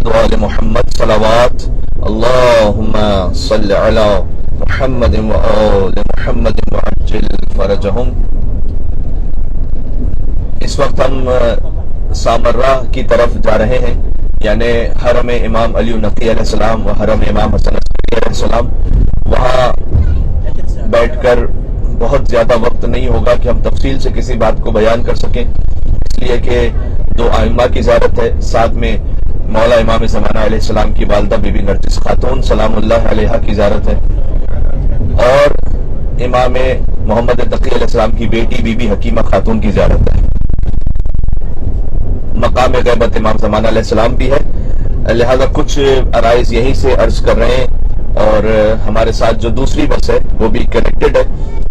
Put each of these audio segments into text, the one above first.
وآل محمد صلوات اللہم صل علی محمد وآل محمد وعجل فرجہم۔ اس وقت ہم سامرہ کی طرف جا رہے ہیں، یعنی حرم امام علی نقی علیہ السلام و حرم امام حسن عسکری علیہ السلام۔ وہاں بیٹھ کر بہت زیادہ وقت نہیں ہوگا کہ ہم تفصیل سے کسی بات کو بیان کر سکیں، اس لیے کہ دو ائمہ کی زیارت ہے، ساتھ میں مولا امام زمانہ علیہ السلام کی والدہ بی بی نرجس خاتون سلام اللہ علیہا کی زیارت ہے، اور امام محمد تقی علیہ السلام کی بیٹی بی بی حکیمہ خاتون کی زیارت ہے۔ مقام غیبت امام زمانہ علیہ السلام بھی ہے، لہذا کچھ عرائض یہیں سے عرض کر رہے ہیں، اور ہمارے ساتھ جو دوسری بس ہے وہ بھی کنیکٹڈ ہے،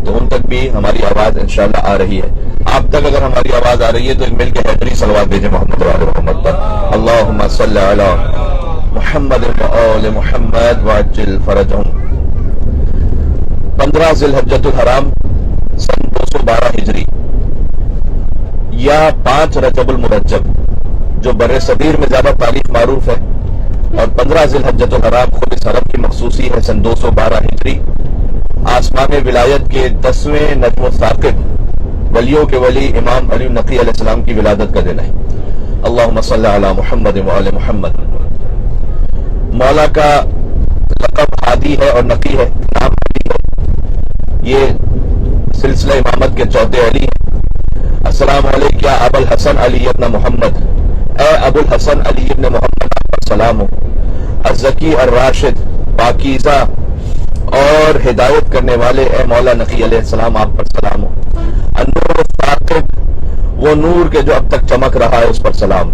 تو ان تک بھی ہماری آواز انشاءاللہ آ رہی ہے۔ آپ تک اگر ہماری آواز آ رہی ہے تو ایک مل کے حیدری صلوات بھیجیں محمد وآل محمد پر۔ اللہم صل علی محمد وآل محمد وعجل فرجہم۔ 15 ذی الحجۃ الحرام سن 212 ہجری یا 5 رجب المرجب، جو بر صغیر میں زیادہ تاریخ معروف ہے، اور 15 ذی الحجۃ الحرام خود اس حرم کی مخصوصی ہے، سن 212 ہجری۔ آسمان ولایت کے 10ویں نجم الثاقب، ولیوں کے ولی امام علی نقی علیہ السلام کی ولادت کا دن ہے۔ اللہم صلی علی محمد وآل محمد۔ مولا کا لقب ہادی ہے اور نقی ہے، نام علی ہے، یہ سلسلہ امامت کے چوتھے علی ہیں۔ السلام علیکم یا ابو الحسن علی ابن محمد، اے ابو الحسن علی ابن محمد آپ پر سلام ہو۔ الزکی الراشد، پاکیزہ اور ہدایت کرنے والے اے مولا نقی علیہ السلام آپ پر سلام ہو۔ النور الثاقب، وہ نور کے جو اب تک چمک رہا ہے اس پر سلام۔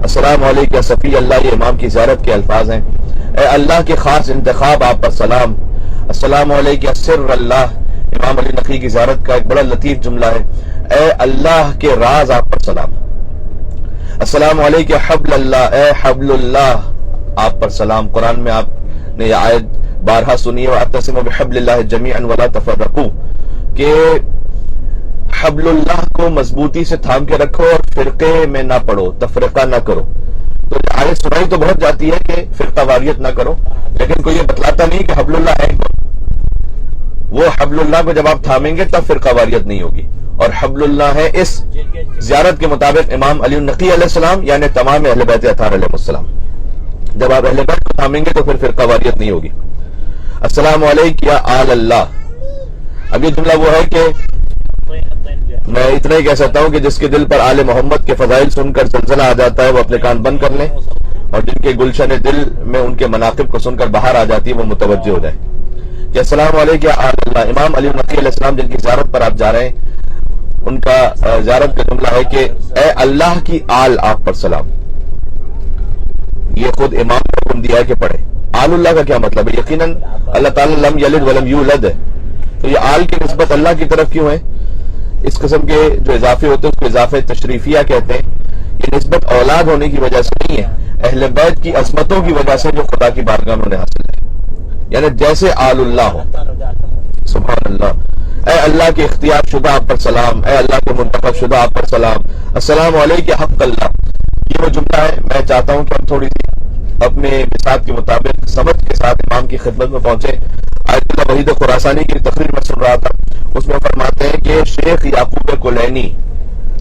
السلام علیکم یا صفی اللہ، یہ امام کی زیارت کے الفاظ ہیں، اے اللہ کے خاص انتخاب آپ پر سلام۔ السلام علیکم یا سر اللہ، امام علی نقی کی زیارت کا ایک بڑا لطیف جملہ ہے، اے اللہ کے راز آپ پر سلام۔ السلام علیکم یا حبل اللہ، اے حبل اللہ آپ پر سلام۔ قرآن میں آپ نے یہ آیت بارہا سنی ہے، وَاعْتَصِمُوا بِحَبْلِ اللَّهِ جَمِيعًا وَلَا تَفَرَّقُوا، کہ حبل اللہ کو مضبوطی سے تھام کے رکھو اور فرقے میں نہ پڑو، تفرقہ نہ کرو۔ تو آیت سنائی تو بہت جاتی ہے کہ فرقہ واریت نہ کرو، لیکن کوئی یہ بتلاتا نہیں کہ حبل اللہ ہے کون۔ وہ حبل اللہ کو جب آپ تھامیں گے تب فرقہ واریت نہیں ہوگی، اور حبل اللہ ہے اس زیارت کے مطابق امام علی نقی علیہ السلام، یعنی تمام اہل بیت اطہار علیہ السلام۔ جب آپ اہل بیت کو تھامیں گے تو پھر فرقہ واریت نہیں ہوگی۔ السلام علیکم یا آل اللہ، اب یہ جملہ وہ ہے کہ میں اتنا ہی کہہ سکتا ہوں کہ جس کے دل پر آل محمد کے فضائل سن کر زلزلہ آ جاتا ہے وہ اپنے کان بند کر لیں، اور جن کے گلشن دل میں ان کے مناقب کو سن کر باہر آ جاتی ہے وہ متوجہ ہو جائے کہ السلام علیکم یا آل اللہ۔ امام علی نقی علیہ السلام جن کی زیارت پر آپ جا رہے ہیں، ان کا زیارت کا جملہ ہے کہ اے اللہ کی آل آپ پر سلام۔ یہ خود امام کو حکم دیا ہے کہ پڑھے۔ آل اللہ کا کیا مطلب ہے؟ یقیناً اللہ تعالیٰ لم یلد ولم یولد ہے، تو یہ آل کی نسبت اللہ کی طرف کیوں ہے؟ اس قسم کے جو اضافے ہوتے ہیں اس کو اضافے تشریفیہ کہتے ہیں۔ یہ نسبت اولاد ہونے کی وجہ سے نہیں ہے، اہل بیت کی عظمتوں کی وجہ سے جو خدا کی بارگاہ میں انہیں حاصل ہے، یعنی جیسے آل اللہ ہو۔ سبحان اللہ۔ اے اللہ کے اختیار شدہ آپ پر سلام، اے اللہ کے منتخب شدہ آپ پر سلام۔ السلام علیکم حق اللہ، یہ وہ جملہ ہے، میں چاہتا ہوں کہ ہم تھوڑی سی اپنے بساط کے مطابق سمجھ کے ساتھ امام کی خدمت میں پہنچے۔ آیت اللہ وحید خراسانی کی تقریر میں سن رہا تھا، اس میں فرماتے ہیں کہ شیخ یعقوب کلینی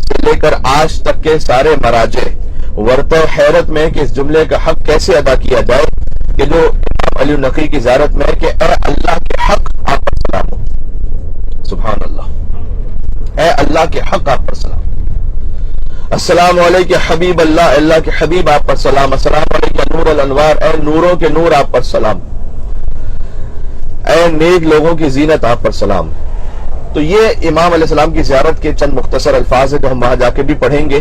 سے لے کر آج تک کے سارے مراجع ورطہ حیرت میں کہ اس جملے کا حق کیسے ادا کیا جائے کہ جو امام علی نقی کی زیارت میں ہے کہ اے اللہ کے حق آپ پر سلام ہو۔ سبحان اللہ، اے اللہ کے حق آپ پر سلام۔ السلام علیکم حبیب اللہ، اللہ کے حبیب آپ پر سلام۔ السلام علیکم نور الانوار، اے نوروں کے نور آپ پر سلام، اے نیک لوگوں کی زینت آپ پر سلام۔ تو یہ امام علیہ السلام کی زیارت کے چند مختصر الفاظ ہیں جو ہم وہاں جا کے بھی پڑھیں گے۔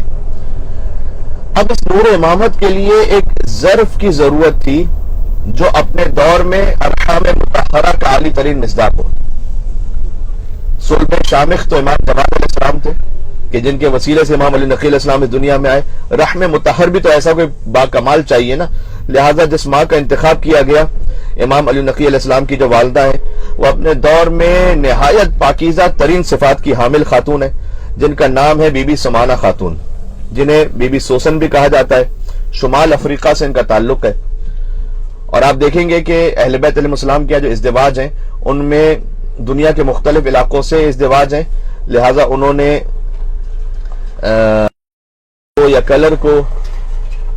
اب اس نور امامت کے لیے ایک ظرف کی ضرورت تھی جو اپنے دور میں ارحام مطہرہ کا عالی ترین مصداق ہو۔ صلب شامخ تو امام جماعت علیہ السلام تھے کہ جن کے وسیلے سے امام علی نقی علیہ السلام اس دنیا میں آئے۔ رحم مطہر بھی تو ایسا کوئی با کمال چاہیے نا، لہٰذا جس ماں کا انتخاب کیا گیا، امام علی نقی علیہ السلام کی جو والدہ ہے وہ اپنے دور میں نہایت پاکیزہ ترین صفات کی حامل خاتون ہے، جن کا نام ہے بی بی سمانہ خاتون، جنہیں بی بی سوسن بھی کہا جاتا ہے، شمال افریقہ سے ان کا تعلق ہے، اور آپ دیکھیں گے کہ اہل بیت علیہ السلام کے جو ازدواج ہیں ان میں دنیا کے مختلف علاقوں سے ازدواج ہیں، لہٰذا انہوں نے یا کلر کو،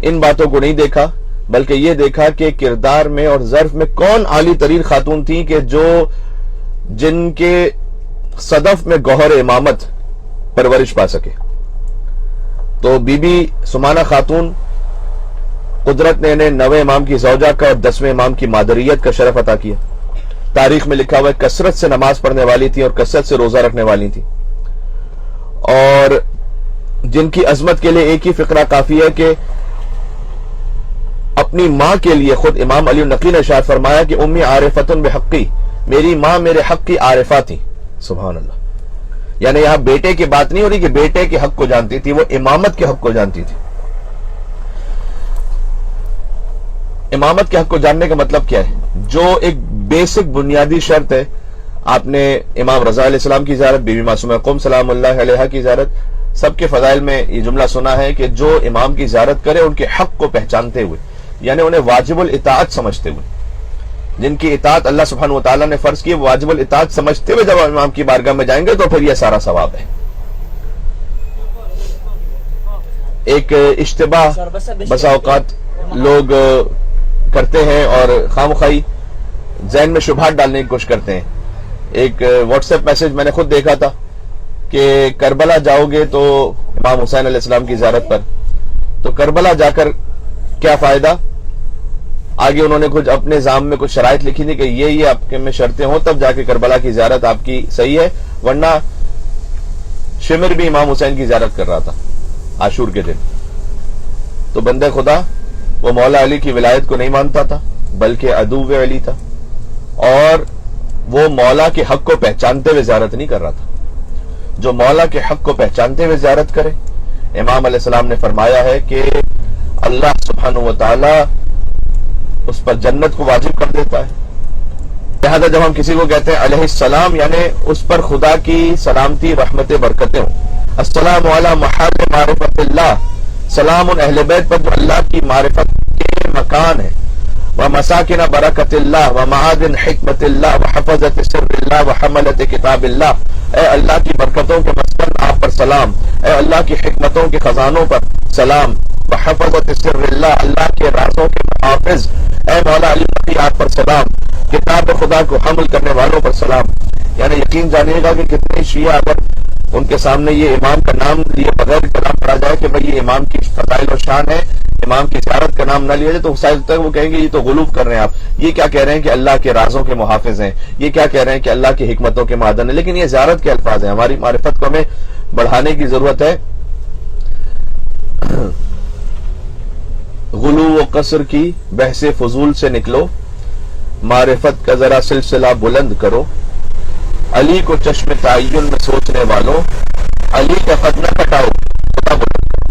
ان باتوں کو نہیں دیکھا، بلکہ یہ دیکھا کہ کردار میں اور ظرف میں کون عالی ترین خاتون تھیں کہ جن کے صدف میں گوہر امامت پرورش پا سکے۔ تو بی بی سمانہ خاتون، قدرت نے انہیں 9ویں امام کی زوجہ کا اور 10ویں امام کی مادریت کا شرف عطا کیا۔ تاریخ میں لکھا ہوا ہے کثرت سے نماز پڑھنے والی تھی اور کثرت سے روزہ رکھنے والی تھی، اور جن کی عظمت کے لیے ایک ہی فقرہ کافی ہے کہ اپنی ماں کے لیے خود امام علی النقی نے ارشاد فرمایا کہ امی عارفتن بحقی، میری ماں میرے حق کی عارفہ تھی۔ سبحان اللہ، یعنی یہاں بیٹے کی بات نہیں ہو رہی کہ بیٹے کے حق کو جانتی تھی، وہ امامت کے حق کو جانتی تھی۔ امامت کے حق کو جاننے کا مطلب کیا ہے؟ جو ایک بیسک بنیادی شرط ہے، آپ نے امام رضا علیہ السلام کی زیارت، بی بی معصومہ قم سلام اللہ علیہا کی زیارت، سب کے فضائل میں یہ جملہ سنا ہے کہ جو امام کی زیارت کرے ان کے حق کو پہچانتے ہوئے، یعنی انہیں واجب الاطاعت سمجھتے ہوئے، جن کی اطاعت اللہ سبحانہ وتعالیٰ نے فرض کی، واجب الاطاعت سمجھتے ہوئے جب امام کی بارگاہ میں جائیں گے تو پھر یہ سارا ثواب ہے۔ ایک اشتباہ بسا اوقات لوگ کرتے ہیں اور خامخواہی ذہن میں شبہات ڈالنے کی کوشش کرتے ہیں۔ ایک واٹس ایپ میسج میں نے خود دیکھا تھا کہ کربلا جاؤ گے تو امام حسین علیہ السلام کی زیارت پر، تو کربلا جا کر کیا فائدہ؟ آگے انہوں نے کچھ اپنے نظام میں کچھ شرائط لکھی تھی کہ یہ آپ کے میں شرطیں ہوں تب جا کے کربلا کی زیارت آپ کی صحیح ہے، ورنہ شمر بھی امام حسین کی زیارت کر رہا تھا عاشور کے دن۔ تو بندہ خدا وہ مولا علی کی ولایت کو نہیں مانتا تھا بلکہ عدو علی تھا، اور وہ مولا کے حق کو پہچانتے ہوئے زیارت نہیں کر رہا تھا۔ جو مولا کے حق کو پہچانتے ہوئے زیارت کرے، امام علیہ السلام نے فرمایا ہے کہ اللہ سبحانہ وتعالی اس پر جنت کو واجب کر دیتا ہے۔ لہذا جب ہم کسی کو کہتے ہیں علیہ السلام، یعنی اس پر خدا کی سلامتی، رحمتیں، برکتیں ہوں۔ السلام علی محل معرفت اللہ، سلام ان اہل بیت پر جو اللہ کی معرفت کے مکان ہے، ومساکن برکت اللہ، ومعادن حکمت اللہ، وحفظت سر اللہ، وحملت کتاب اللہ۔ اے اللہ کی برکتوں کے مسکن آپ پر سلام، اے اللہ کی حکمتوں کے خزانوں پر سلام، وحفظت سر اللہ، اللہ کے رازوں کے محافظ اے مولا علی نقی آپ پر سلام، کتاب خدا کو حمل کرنے والوں پر سلام۔ یعنی یقین جانیے گا کہ کتنے شیعہ اگر ان کے سامنے یہ امام کا نام لیے بغیر کلام پڑھا جائے کہ بھئی یہ امام کی فضائل و شان ہے، امام کی زیارت کا نام نہ لیا جائے، تو شاید تک وہ کہیں گے یہ تو غلوف کر رہے ہیں آپ، یہ کیا کہہ رہے ہیں کہ اللہ کے رازوں کے محافظ ہیں، یہ کیا کہہ رہے ہیں کہ اللہ کی حکمتوں کے معدن ہیں۔ لیکن یہ زیارت کے الفاظ ہیں، ہماری معرفت کو ہمیں بڑھانے کی ضرورت ہے۔ غلو و قصر کی بحث فضول سے نکلو، معرفت کا ذرا سلسلہ بلند کرو، علی کو چشم تعین میں سوچنے والوں، علی کا قد نہ کٹاؤ، خدا بلند کرو۔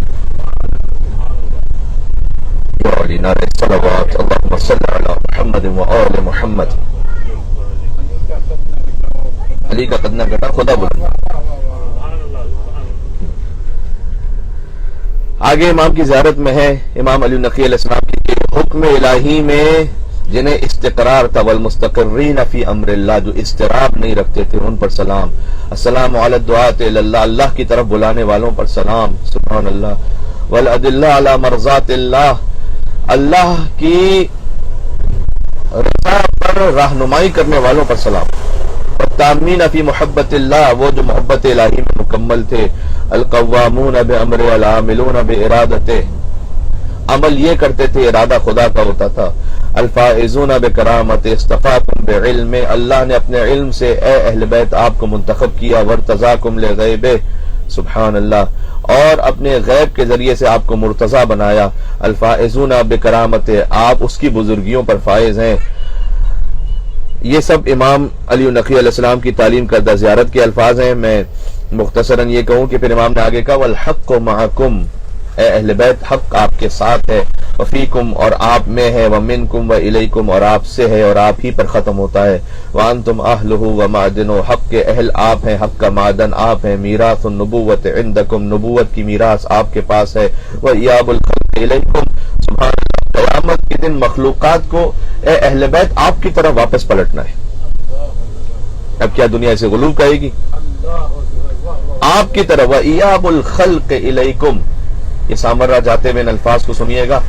یا علی نعرہ صلوات، اللہم صلی علی محمد و آل محمد۔ علی کا قد نہ کٹا، خدا بلند کرو۔ آگے امام کی زیارت میں ہے امام علی نقی علیہ السلام کی حکم الہی میں جنہیں استقرار تھا، والمستقرین فی امر اللہ، جو استقرار نہیں رکھتے تھے ان پر سلام۔ السلام علی الدعاۃ الی اللہ، اللہ کی طرف بلانے والوں پر سلام، سبحان اللہ۔ والادلہ علی مرضات اللہ، اللہ کی رضا پر رہنمائی کرنے والوں پر سلام۔ والتامین فی محبت اللہ، وہ جو محبت الہی میں مکمل تھے۔ القوامون بامر العاملون بارادتہ، عمل یہ کرتے تھے ارادہ خدا کا ہوتا تھا۔ الفائزون بکرامت، اصطفاکم بعلم، اللہ نے اپنے علم سے اے اہل بیت آپ کو منتخب کیا۔ وارتضاکم لغیبہ، سبحان اللہ، اور اپنے غیب کے ذریعے سے آپ کو مرتضی بنایا۔ الفائزون بکرامت، آپ اس کی بزرگیوں پر فائز ہیں۔ یہ سب امام علی نقی علیہ السلام کی تعلیم کردہ زیارت کے الفاظ ہیں۔ میں مختصراً یہ کہوں کہ پھر امام نے آگے کہا والحق معکم، اے اہل بیت حق آپ کے ساتھ ہے، وفیکم اور آپ میں ہے، ومنکم والیکم اور آپ سے ہے اور آپ ہی پر ختم ہوتا ہے، وانتم اہلہ ومعدنہ، حق کے اہل آپ ہیں، حق کا معدن آپ ہیں، میراث النبوت عندکم، نبوت کی میراث آپ کے پاس ہے، وایاب الخلق الیکم، سبحان اللہ، قیامت کے دن مخلوقات کو اے اہل بیت آپ کی طرف واپس پلٹنا ہے. اب کیا دنیا سے غلو کہے گی؟ آپ کی طرف. وَإِيَابُ الْخَلْقِ إِلَيْكُمْ، یہ سامرہ جاتے ہوئے ان الفاظ کو سنیے گا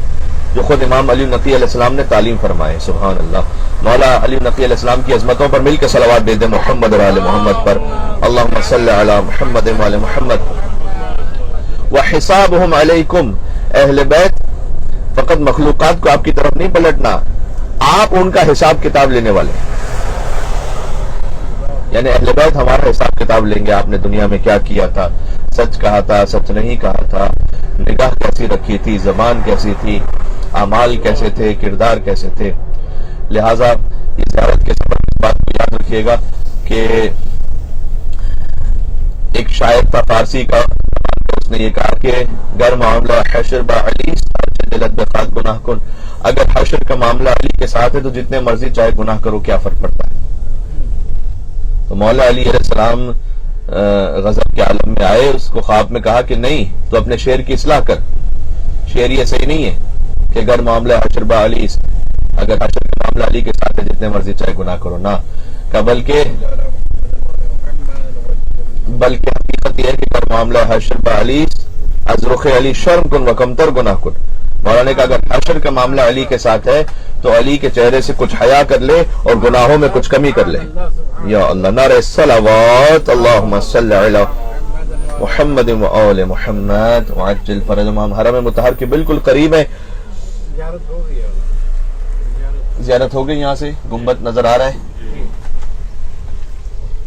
جو خود امام علی نقی علیہ السلام نے تعلیم فرمائے. سبحان اللہ. مولا علی نقی علیہ السلام کی عظمتوں پر مل کے صلوات دے دیں محمد و آل محمد پر. اللہم صلی علی محمد و آل محمد. وحسابہم علیکم، اہل بیت فقط مخلوقات کو آپ کی طرف نہیں پلٹنا، آپ ان کا حساب کتاب لینے والے. یعنی اہل بیت ہمارا حساب کتاب لیں گے. آپ نے دنیا میں کیا کیا تھا، سچ کہا تھا، سچ نہیں کہا تھا، نگاہ کیسی رکھی تھی، زبان کیسی تھی، اعمال کیسے تھے، کردار کیسے تھے. لہٰذا یہ زیارت کے سفر اس بات کو یاد رکھیے گا کہ ایک شاعر تھا فارسی کا، اس نے یہ کہا کہ گر معاملہ حشر با علی جلت بخات گناہ کن، اگر حشر کا معاملہ علی کے ساتھ ہے تو جتنے مرضی چاہے گناہ کرو، کیا فرق پڑتا ہے. تو مولا علی علیہ السلام غضب کے عالم میں آئے، اس کو خواب میں کہا کہ نہیں، تو اپنے شعر کی اصلاح کر، شعر یہ صحیح نہیں ہے کہ اگر معاملہ حشر با علی، اگر حشر کا معاملہ علی کے ساتھ ہے جتنے مرضی چاہے گناہ کرو. نہ کہ بلکہ حقیقت یہ ہے کہ اگر معاملہ حشر با علی از رخ علی شرم کن و کمتر گناہ کن. مولانا نے کہا اگر حشر کا معاملہ علی کے ساتھ ہے تو علی کے چہرے سے کچھ حیا کر لے اور گناہوں میں کچھ کمی کر لے. یا اللہ، نعرہ صلوات. اللہم صلی علی محمد و آل محمد وعجل فرجہم. حرم مطہر کے بالکل قریب ہے. زیارت ہو گئی، یہاں سے گنبد نظر آ رہا ہے.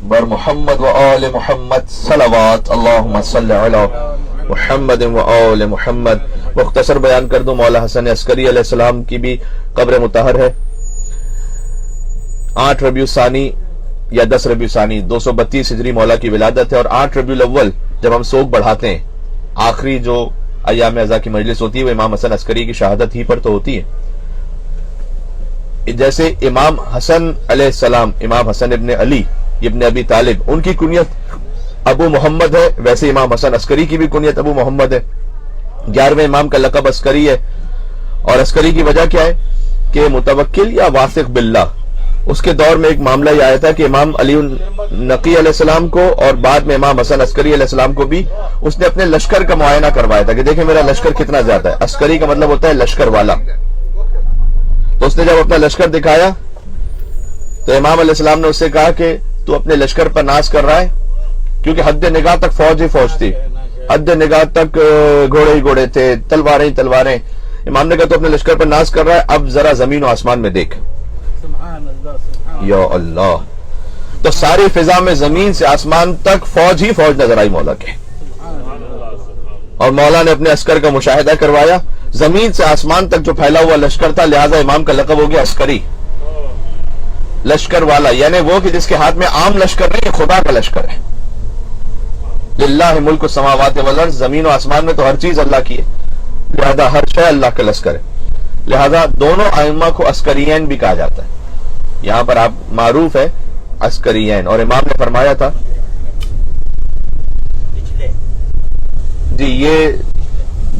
بر محمد و آل محمد صلوات. اللہم صلی علی محمد و آل محمد. مختصر بیان کر دوں، مولا حسن عسکری علیہ السلام کی بھی قبر مطہر ہے. 8 ربیع الثانی یا 10 ربیع الثانی 232 ہجری مولا کی ولادت ہے، اور 8 ربیع الاول جب ہم سوگ بڑھاتے ہیں، آخری جو ایام عزا کی مجلس ہوتی ہے وہ امام حسن عسکری کی شہادت ہی پر تو ہوتی ہے. جیسے امام حسن علیہ السلام، امام حسن ابن علی ابن ابی طالب، ان کی کنیت ابو محمد ہے، ویسے امام حسن عسکری کی بھی کنیت ابو محمد ہے. 11ویں امام کا لقب عسکری ہے، اور عسکری کی وجہ کیا ہے کہ متوکل یا واثق باللہ. اس کے دور میں ایک معاملہ یہ آیا تھا کہ امام علی نقی علیہ السلام کو اور بعد میں امام حسن عسکری علیہ السلام کو بھی اس نے اپنے لشکر کا معائنہ کروایا تھا کہ دیکھیں میرا لشکر کتنا زیادہ ہے. عسکری کا مطلب ہوتا ہے لشکر والا. تو اس نے جب اپنا لشکر دکھایا تو امام علیہ السلام نے اس سے کہا کہ تو اپنے لشکر پر ناز کر رہا ہے، کیونکہ حد نگاہ تک فوج ہی فوج تھی، حد نگاہ تک گھوڑے ہی گھوڑے تھے، تلواریں ہی تلواریں. امام نے کہا تو اپنے لشکر پر ناز کر رہا ہے، اب ذرا زمین و آسمان میں دیکھ. یا اللہ، تو ساری فضا میں زمین سے آسمان تک فوج ہی فوج نظر آئی مولا کے. اور مولا نے اپنے عسکر کا مشاہدہ کروایا، زمین سے آسمان تک جو پھیلا ہوا لشکر تھا، لہذا امام کا لقب ہو گیا عسکری، لشکر والا. یعنی وہ کہ جس کے ہاتھ میں عام لشکر نہیں، خدا کا لشکر ہے. للہ ملک السماوات والارض، زمین و آسمان میں تو ہر چیز اللہ کی ہے، لہذا ہر شے اللہ کا لشکر ہے. لہذا دونوں ائمہ کو عسکریین بھی کہا جاتا ہے. یہاں پر آپ معروف ہے عسکریین. اور امام نے فرمایا تھا جی یہ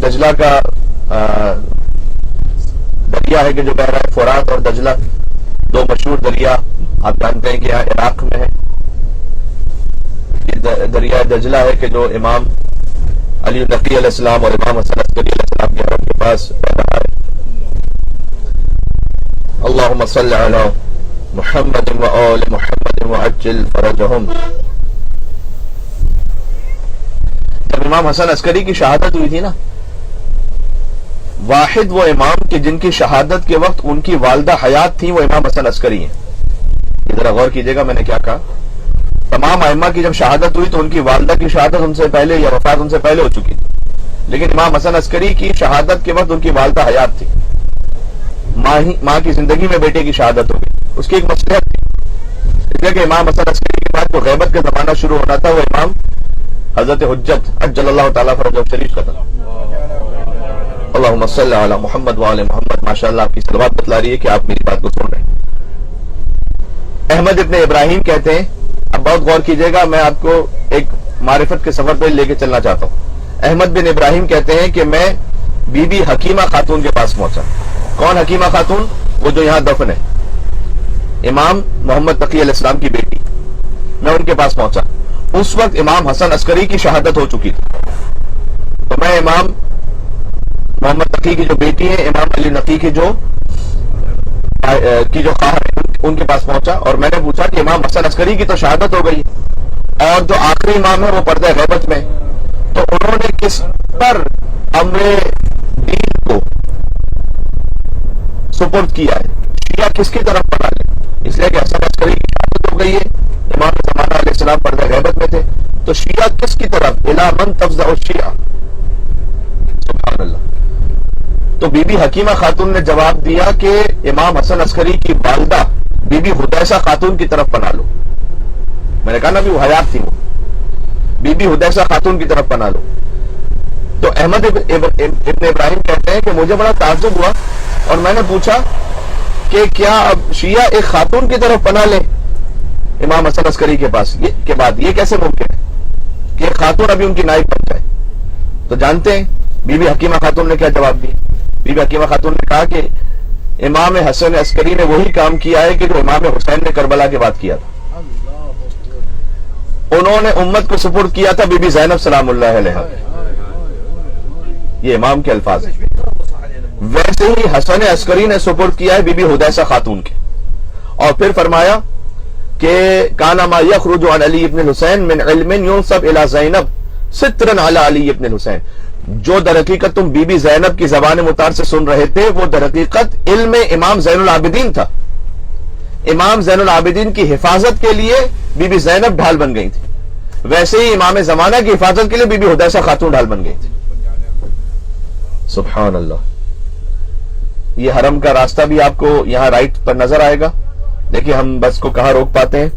دجلہ کا دریا ہے کہ جو بہ رہا ہے، فرات اور دجلہ دو مشہور دریا آپ جانتے ہیں کہ یہاں عراق میں ہے. یہ دریا دجلہ ہے کہ جو امام علی نقی علیہ السلام اور امام حسن عسکری علیہ السلام کے حرم کے پاس بہ رہا ہے. اللہم صلی علی محمد و آل محمد وعجل فرجہم. جب امام حسن عسکری کی شہادت ہوئی تھی نا، واحد وہ امام کہ جن کی شہادت کے وقت ان کی والدہ حیات تھی وہ امام حسن عسکری ہیں. ذرا غور کیجئے گا میں نے کیا کہا. تمام ائمہ کی جب شہادت ہوئی تو ان کی والدہ کی شہادت ان سے پہلے یا وفات ان سے پہلے ہو چکی تھی، لیکن امام حسن عسکری کی شہادت کے وقت ان کی والدہ حیات تھی. ماں کی زندگی میں بیٹے کی شہادت ہوگی، اس کی ایک مصلحت تھی، اس لیے کہ امام حسن عسکری کے بعد جو غیبت کا زمانہ شروع ہونا تھا وہ امام حضرت حجت عجل اللہ تعالیٰ فرجہ شریف کا تھا. اللہم صلی علی محمد وآل محمد. ماشاءاللہ آپ کی صلوات بتلا رہی ہے کہ آپ میری بات کو سن رہے ہیں. احمد ابن ابراہیم کہتے ہیں، اب بہت غور کیجئے گا، میں آپ کو ایک معرفت کے سفر پہ لے کے چلنا چاہتا ہوں. احمد بن ابراہیم کہتے ہیں کہ میں بی بی حکیمہ خاتون کے پاس پہنچا. کون حکیمہ خاتون؟ وہ جو یہاں دفن ہے، امام محمد تقی علیہ السلام کی بیٹی. میں ان کے پاس پہنچا. اس وقت امام حسن عسکری کی شہادت ہو چکی تھی. تو میں امام محمد تقی کی جو بیٹی ہے، امام علی نقی کی جو خواہر ہے، ان کے پاس پہنچا اور میں نے پوچھا کہ امام حسن عسکری کی تو شہادت ہو گئی اور جو آخری امام ہے وہ پردہ غیبت میں، تو انہوں نے کس پر امر دین کو سپرد کیا ہے؟ شیعہ کس کی طرف بڑھا لے؟ اس لیے کہ حسن عسکری کی شہادت ہو گئی ہے، امام زمانہ علیہ السلام پردہ غیبت میں تھے، تو شیعہ کس کی طرف؟ الی من تفزع الشیعہ. سبحان اللہ. تو بی بی حکیمہ خاتون نے جواب دیا کہ امام حسن عسکری کی والدہ بی بی حدیثہ خاتون کی طرف پناہ لو. میں نے کہا نا بھی وہ حیات تھی، وہ بی بی حدیثہ خاتون کی طرف پناہ لو. تو احمد ابن ابراہیم کہتے ہیں کہ مجھے بڑا تعجب ہوا اور میں نے پوچھا کہ کیا اب شیعہ ایک خاتون کی طرف پناہ لے امام حسن عسکری کے پاس کے بعد؟ یہ کیسے ممکن ہے کہ ایک خاتون ابھی ان کی نائب بن جائے؟ تو جانتے ہیں بی بی حکیمہ خاتون نے کیا جواب دیا؟ بی بی حکیمہ خاتون نے کہا کہ امام حسن عسکری نے وہی کام کیا ہے کہ جو امام حسین نے کربلا کے بعد کیا تھا. انہوں نے امت کو سپرد کیا تھا بی بی زینب سلام اللہ علیہا. یہ امام کے الفاظ ہیں. ویسے ہی حسن عسکری نے سپرد کیا ہے بی بی حدیثہ خاتون کے. اور پھر فرمایا کہ کانا ما یخرج عن علی ابن الحسین من علم ینسب الی زینب سترا علی علی ابن الحسین. جو در حقیقت تم بی بی زینب کی زبان مطہر سے سن رہے تھے وہ در حقیقت علم امام زین العابدین تھا. امام زین العابدین کی حفاظت کے لیے بی بی زینب ڈھال بن گئی تھی، ویسے ہی امام زمانہ کی حفاظت کے لیے بی بی حدیثہ خاتون ڈھال بن گئی تھی. سبحان اللہ. یہ حرم کا راستہ بھی آپ کو یہاں رائٹ پر نظر آئے گا. دیکھیے ہم بس کو کہاں روک پاتے ہیں.